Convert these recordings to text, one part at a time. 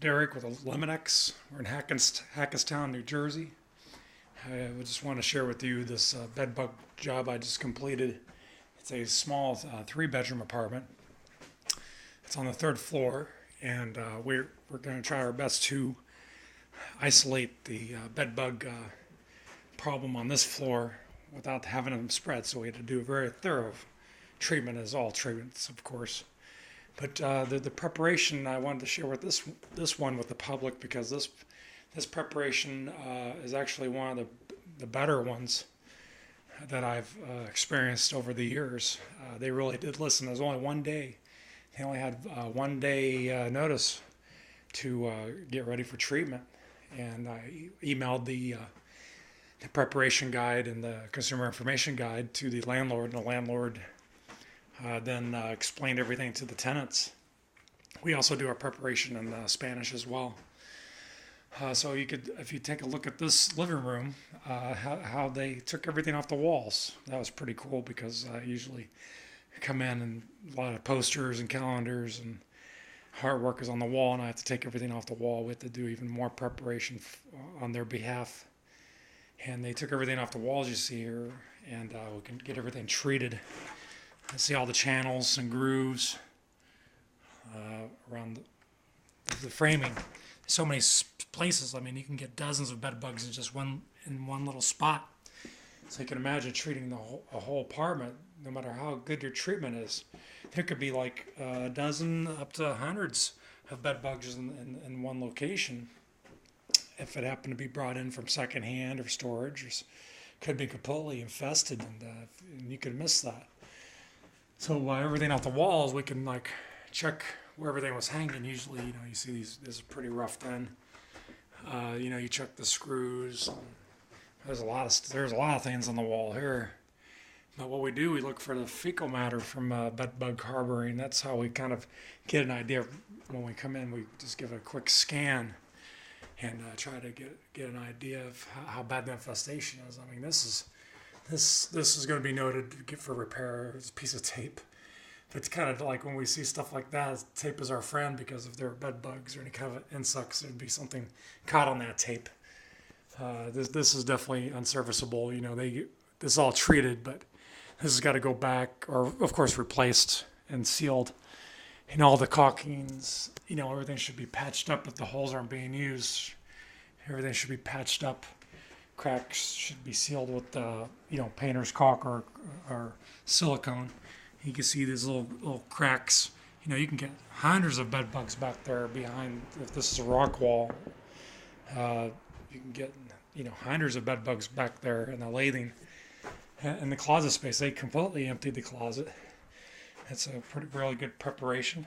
Derek with Eliminex. We're in Hackettstown, New Jersey. I just want to share with you this bed bug job I just completed. It's a small three-bedroom apartment. It's on the third floor, and we're going to try our best to isolate the bed bug problem on this floor without having them spread. So we had to do a very thorough treatment, as all treatments, of course. But the preparation I wanted to share with this one with the public, because this preparation is actually one of the better ones that I've experienced over the years. They really did listen. There's only one day. They only had 1 day notice to get ready for treatment, and I emailed the preparation guide and the consumer information guide to the landlord, and the landlord then explained everything to the tenants. We also do our preparation in Spanish as well. So you could, if you take a look at this living room, how they took everything off the walls. That was pretty cool, because I usually come in and a lot of posters and calendars and artwork is on the wall, and I have to take everything off the wall. We have to do even more preparation on their behalf. And they took everything off the walls you see here, and we can get everything treated. I see all the channels and grooves around the framing. So many places. I mean, you can get dozens of bed bugs in just one little spot. So you can imagine treating a whole apartment, no matter how good your treatment is. There could be like a dozen up to hundreds of bed bugs in one location. If it happened to be brought in from secondhand or storage, or could be completely infested, and you could miss that. So everything off the walls, we can like check where everything was hanging. Usually, you see this is pretty roughed in. You check the screws. There's a lot of things on the wall here. But what we do, we look for the fecal matter from bed bug harboring. That's how we kind of get an idea. When we come in, we just give a quick scan and try to get an idea of how bad the infestation is. I mean, this is going to be noted for repair. It's a piece of tape. It's kind of like when we see stuff like that, tape is our friend, because if there are bed bugs or any kind of insects, there'd be something caught on that tape. This is definitely unserviceable. This is all treated, but this has got to go back, or of course replaced and sealed. All the caulkings, everything should be patched up if the holes aren't being used. Everything should be patched up. Cracks should be sealed with painter's caulk or silicone. You can see these little cracks. You can get hundreds of bed bugs back there behind. If this is a rock wall, you can get hundreds of bed bugs back there in the lathing. In the closet space, they completely emptied the closet. It's a really good preparation.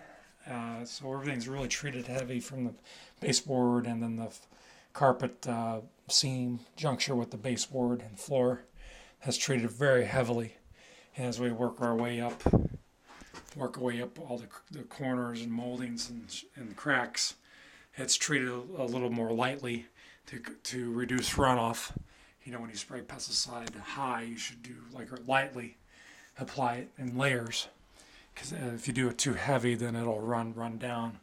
So everything's really treated heavy, from the baseboard and then the carpet seam juncture with the baseboard and floor has treated very heavily. And as we work our way up all the corners and moldings and cracks, it's treated a little more lightly to reduce runoff. When you spray pesticide high, you should do lightly apply it in layers, because if you do it too heavy, then it'll run down,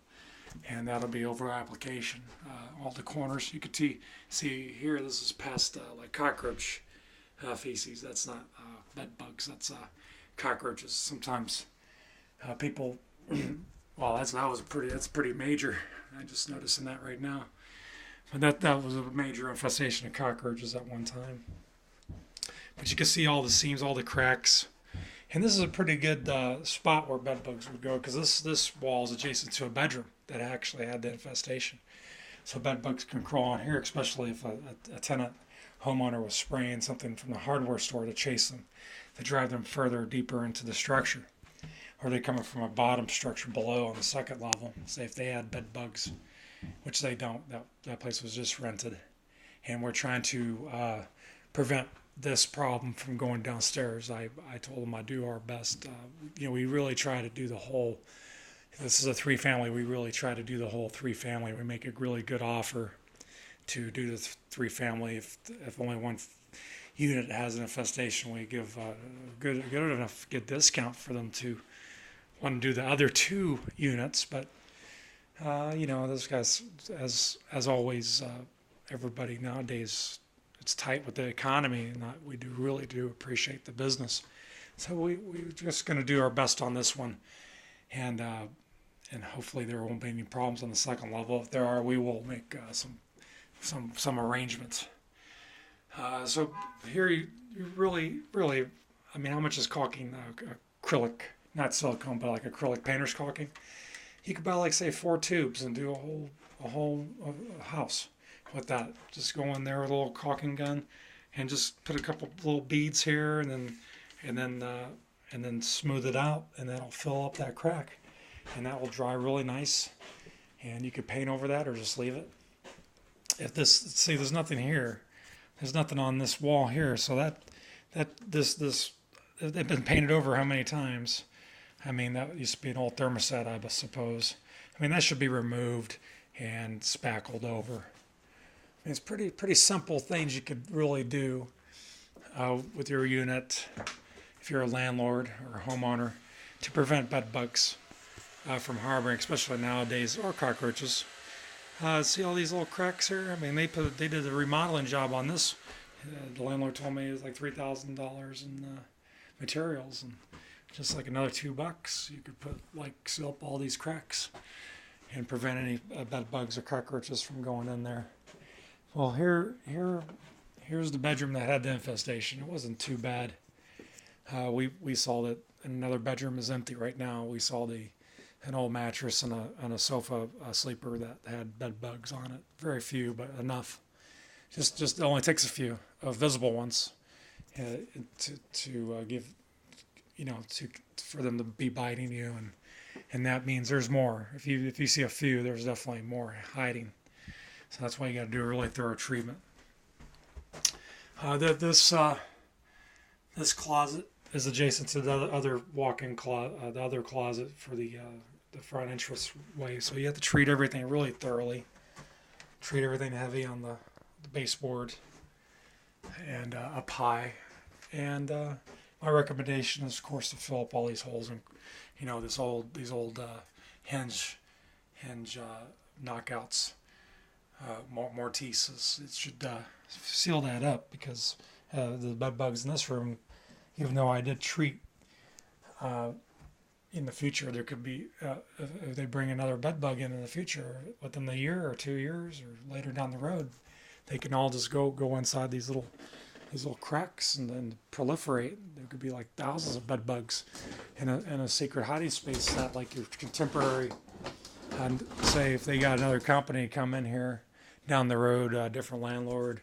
and that'll be over application. All the corners you could see here. This is past like cockroach feces. That's not bed bugs. That's cockroaches. Sometimes people. Well, that's pretty major. I'm just noticing that right now. But that was a major infestation of cockroaches at one time. But you can see all the seams, all the cracks. And this is a pretty good spot where bed bugs would go, because this wall is adjacent to a bedroom that actually had the infestation. So bed bugs can crawl on here, especially if a tenant homeowner was spraying something from the hardware store to chase them, to drive them further, deeper into the structure. Or they're coming from a bottom structure below on the second level. Say if they had bed bugs, which they don't. That place was just rented. And we're trying to prevent this problem from going downstairs. I told them I'd do our best. We really try to do the whole. This is a three-family. We really try to do the whole three-family. We make a really good offer to do the three-family. If only one unit has an infestation, we give a good enough discount for them to want to do the other two units. But Those guys, as always, everybody nowadays, it's tight with the economy, and we really do appreciate the business. So we're just going to do our best on this one, and hopefully there won't be any problems on the second level. If there are, we will make some arrangements. So here you really, I mean, how much is caulking acrylic, not silicone, but like acrylic painter's caulking? You could buy like say 4 tubes and do a whole house with that. Just go in there with a little caulking gun, and just put a couple little beads here, and then smooth it out, and that'll fill up that crack, and that will dry really nice. And you could paint over that or just leave it. If this, see, there's nothing here. There's nothing on this wall here, so this they've been painted over how many times? I mean, that used to be an old thermostat, I suppose. I mean, that should be removed and spackled over. I mean, it's pretty simple things you could really do with your unit if you're a landlord or a homeowner to prevent bed bugs from harboring, especially nowadays, or cockroaches. See all these little cracks here? I mean, they did a remodeling job on this. The landlord told me it was like $3,000 in materials, and just like another $2, you could seal up all these cracks and prevent any bed bugs or cockroaches from going in there. Well, here's the bedroom that had the infestation. It wasn't too bad. We saw that another bedroom is empty right now. We saw an old mattress and a sofa sleeper that had bed bugs on it. Very few, but enough. Just it only takes a few visible ones to give, for them to be biting you, and that means there's more. If you see a few, there's definitely more hiding. So that's why you got to do a really thorough treatment. This closet is adjacent to the other walk-in closet, the other closet for the front entrance way. So you have to treat everything really thoroughly. Treat everything heavy on the baseboard and up high. And my recommendation is, of course, to fill up all these holes and these old hinge knockouts, mortises. It should seal that up, because the bed bugs in this room, even though I did treat, in the future there could be, if they bring another bed bug in the future, within the year or 2 years or later down the road, they can all just go inside these little cracks and then proliferate. There could be like thousands of bed bugs in a secret hiding space that, like, your contemporary, and say if they got another company come in here down the road, a different landlord,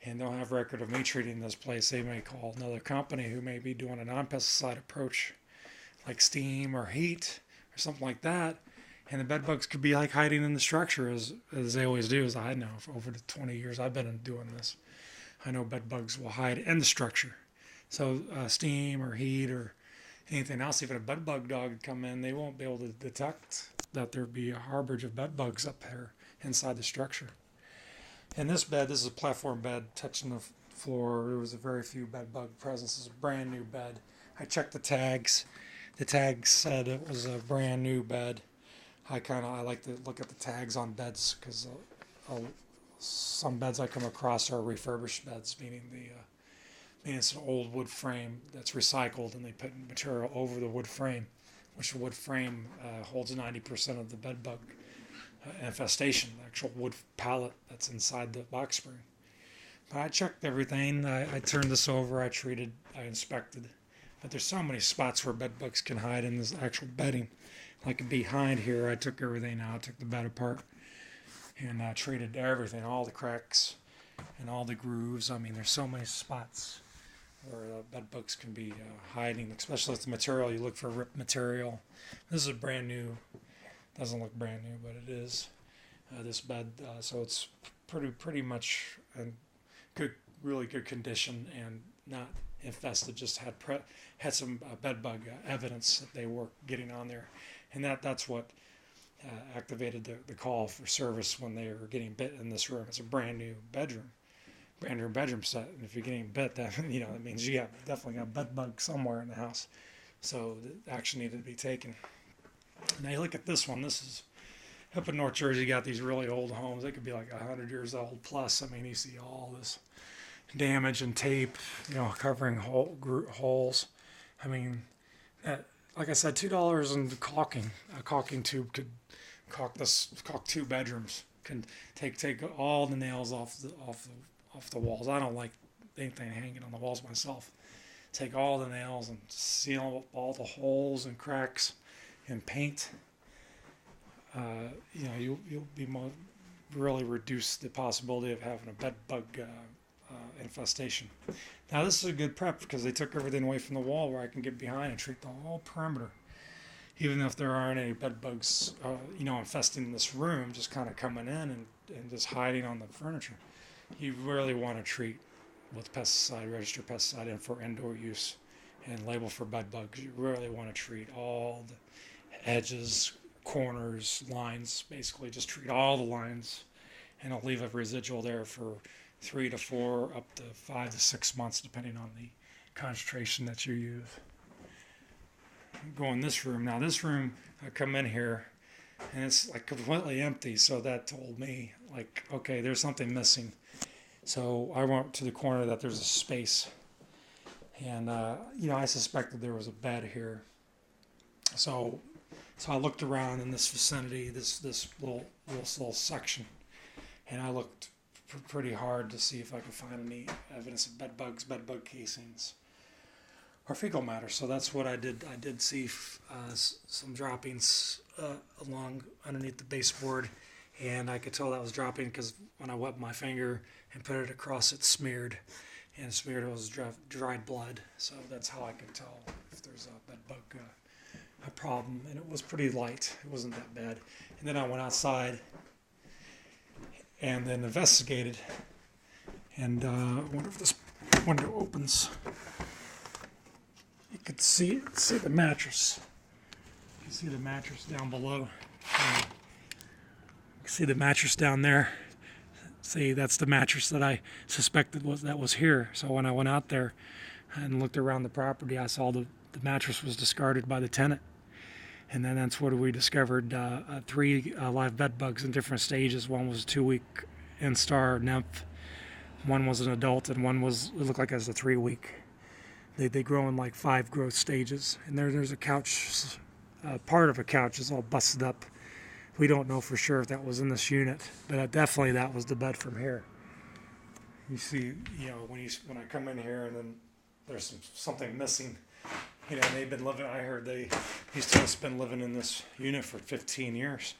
and they'll have record of me treating this place, they may call another company who may be doing a non-pesticide approach, like steam or heat or something like that, and the bed bugs could be like hiding in the structure, as they always do, as I know for over the 20 years I've been doing this. I know bed bugs will hide in the structure. So steam or heat or anything else, even a bed bug dog would come in, they won't be able to detect that there'd be a harborage of bed bugs up there inside the structure. And this is a platform bed touching the floor. There was a very few bed bug presence. It's a brand new bed. I checked the tags. The tags said it was a brand new bed. I like to look at the tags on beds, because some beds I come across are refurbished beds, meaning it's an old wood frame that's recycled, and they put material over the wood frame, which the wood frame holds 90% of the bed bug infestation, the actual wood pallet that's inside the box spring. But I checked everything. I turned this over. I treated. I inspected. But there's so many spots where bed bugs can hide in this actual bedding. Like behind here, I took everything out. I took the bed apart and treated everything, all the cracks and all the grooves. I mean, there's so many spots where bed bugs can be hiding, especially with the material. You look for ripped material. This is brand new. Doesn't look brand new, but it is. This bed, so it's pretty much in really good condition and not infested. Just had some bed bug evidence that they were getting on there, and that's what activated the call for service when they were getting bit in this room. It's a brand new bedroom set, and if you're getting bit, that that means you definitely got bed bug somewhere in the house. So the action needed to be taken. Now you look at this one. This is up in North Jersey, you got these really old homes. They could be like 100 years old plus. I mean, you see all this damage and tape, covering holes. I mean, like I said, $2 and caulking. A caulking tube could caulk 2 bedrooms. Can take all the nails off the walls. I don't like anything hanging on the walls myself. Take all the nails and seal all the holes and cracks and paint. You'll be really reduce the possibility of having a bed bug infestation. Now this is a good prep because they took everything away from the wall where I can get behind and treat the whole perimeter. Even if there aren't any bed bugs, infesting this room, just kind of coming in and just hiding on the furniture. You really want to treat with pesticide, registered pesticide, and for indoor use, and label for bed bugs. You really want to treat all the edges, corners, lines. Basically, just treat all the lines, and I'll leave a residual there for 3 to 4, up to 5 to 6 months, depending on the concentration that you use. Go in this room. Now this room, I come in here and it's like completely empty. So that told me like, okay, there's something missing. So I went to the corner that there's a space, and I suspected there was a bed here. So I looked around in this vicinity, this little section, and I looked pretty hard to see if I could find any evidence of bed bug casings, or fecal matter. So that's what I did. I did see some droppings along underneath the baseboard, and I could tell that was dropping because when I wet my finger and put it across, it smeared, and smeared was dried blood. So that's how I could tell if there's a bed bug a problem, and it was pretty light. It wasn't that bad. And then I went outside and then investigated, and I wonder if this window opens. You could see the mattress. You can see the mattress down below. You can see the mattress down there. See, that's the mattress that I suspected was here. So when I went out there and looked around the property, I saw the mattress was discarded by the tenant. And then that's where we discovered 3 live bed bugs in different stages. One was a 2-week instar nymph, one was an adult, and one it looked like it was a 3-week. They grow in like 5 growth stages. And there's a couch, part of a couch is all busted up. We don't know for sure if that was in this unit, but definitely that was the bed from here. You see, when I come in here and then there's something missing. They've been living. I heard these tenants been living in this unit for 15 years.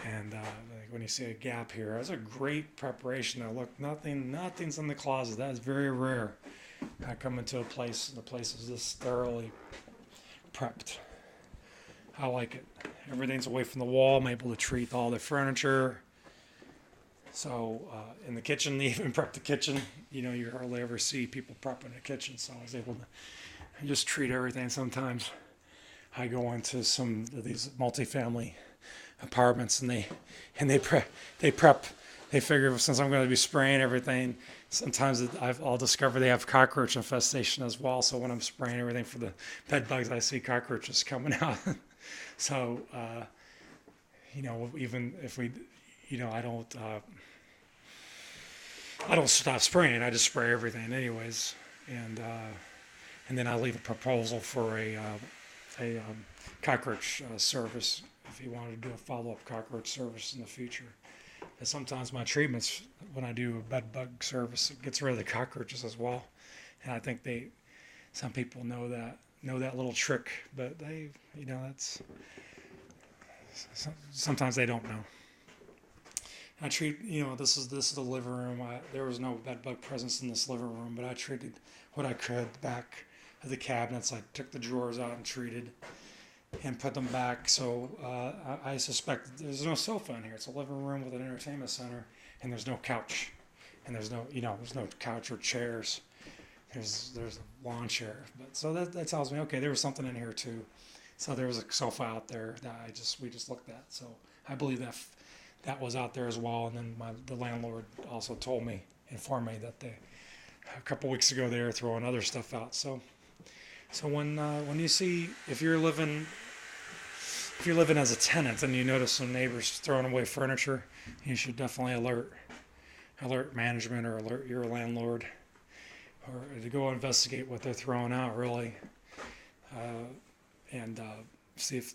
And when you see a gap here, that's a great preparation. Now look, nothing's in the closet. That is very rare. I come into a place, and the place is this thoroughly prepped. I like it. Everything's away from the wall. I'm able to treat all the furniture. So in the kitchen, they even prep the kitchen. You hardly ever see people prepping the kitchen. So I was able to just treat everything. Sometimes I go into some of these multifamily apartments, and they prep. They figure since I'm going to be spraying everything, sometimes I'll discover they have cockroach infestation as well. So when I'm spraying everything for the bed bugs, I see cockroaches coming out. So, even if we, I don't stop spraying. I just spray everything anyways. And then I leave a proposal for a cockroach service if you wanted to do a follow-up cockroach service in the future. And sometimes my treatments, when I do a bed bug service, it gets rid of the cockroaches as well. And I think some people know that little trick, but that's sometimes they don't know. I treat, this is the living room. There was no bed bug presence in this living room, but I treated what I could back of the cabinets. I took the drawers out and treated and put them back. So I suspect there's no sofa in here. It's a living room with an entertainment center, and there's no couch, and there's no couch or chairs. There's a lawn chair, but so that tells me, okay, there was something in here too. So there was a sofa out there that we just looked at. So I believe that was out there as well. And then the landlord also informed me that a couple weeks ago they were throwing other stuff out. So when you see, if you're living if you're living as a tenant and you notice some neighbors throwing away furniture, you should definitely alert management or alert your landlord, or to go investigate what they're throwing out, really, and see if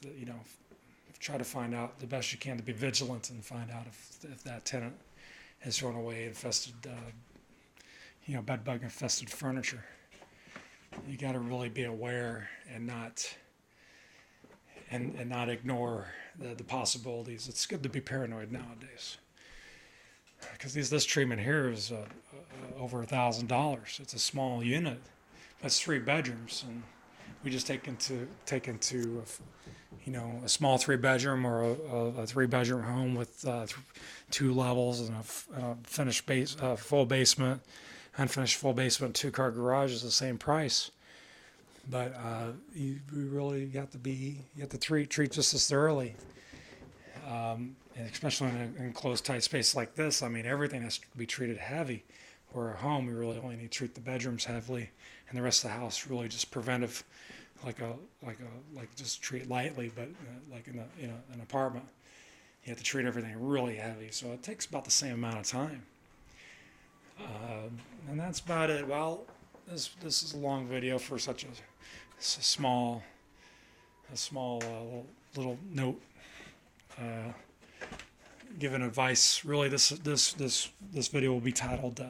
try to find out the best you can to be vigilant and find out if that tenant is throwing away infested, bed bug infested furniture. You got to really be aware and not ignore the possibilities. It's good to be paranoid nowadays, because this treatment here is over $1,000. It's a small unit. That's 3 bedrooms, and we just take into a small 3-bedroom or a 3-bedroom home with 2 levels and a finished full basement, unfinished full basement, 2-car garage is the same price. But you really have to treat just as thoroughly, and especially in an enclosed tight space like this. I mean, everything has to be treated heavy. Or at home, we really only need to treat the bedrooms heavily, and the rest of the house really just preventive, like just treat lightly. But like in an apartment, you have to treat everything really heavy. So it takes about the same amount of time. And that's about it. Well, this is a long video for such a small little note. Giving advice. Really, this video will be titled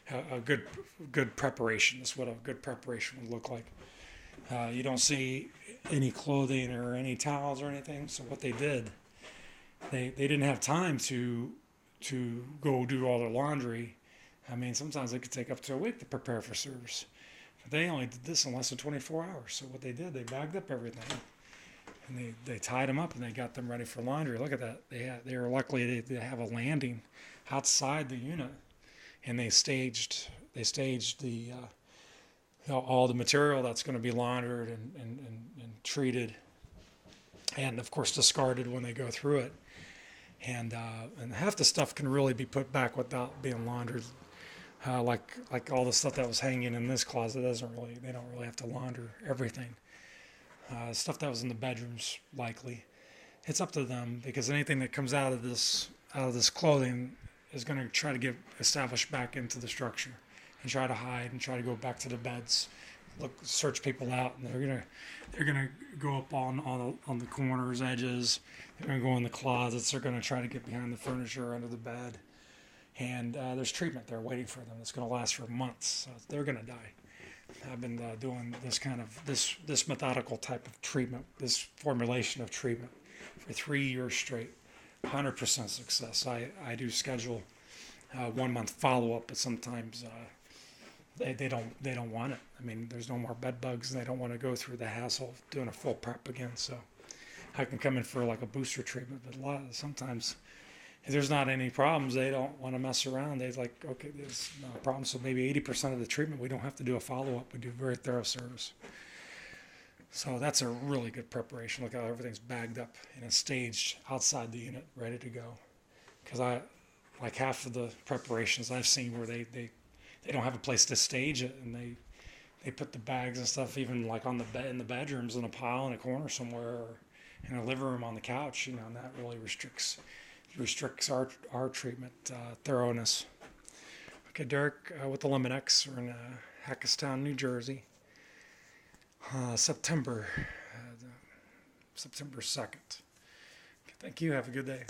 a good preparation. This is what a good preparation would look like. You don't see any clothing or any towels or anything. So what they did, they didn't have time to go do all their laundry. I mean, sometimes it could take up to a week to prepare for service. But they only did this in less than 24 hours. So what they did, they bagged up everything, and they tied them up, and they got them ready for laundry. Look at that. They were luckily they have a landing outside the unit, and they staged the all the material that's going to be laundered and treated, and of course discarded when they go through it. And half the stuff can really be put back without being laundered. Like all the stuff that was hanging in this closet they don't really have to launder everything. Stuff that was in the bedrooms, likely, it's up to them, because anything that comes out of this clothing is going to try to get established back into the structure and try to hide and try to go back to the beds, search people out, and they're gonna go up on the corners, edges. They're gonna go in the closets. They're gonna try to get behind the furniture, under the bed, and there's treatment there waiting for them. It's gonna last for months. So they're gonna die. I've been doing this methodical type of treatment, this formulation of treatment, for 3 years straight, 100% success. I do schedule 1 month follow up, but sometimes they don't want it. I mean, there's no more bed bugs, and they don't want to go through the hassle of doing a full prep again. So I can come in for like a booster treatment, but sometimes if there's not any problems, they don't want to mess around. They're like, okay, there's no problem. So maybe 80% of the treatment, we don't have to do a follow-up. We do very thorough service. So that's a really good preparation. Look how everything's bagged up and it's staged outside the unit, ready to go. Because like half of the preparations I've seen where they don't have a place to stage it, and they put the bags and stuff even like on the bed in the bedrooms in a pile in a corner somewhere, or in a living room on the couch, and that really restricts our treatment thoroughness. Okay, Derek with Eliminex. We're in Hackettstown, New Jersey. September 2nd. Okay, thank you. Have a good day.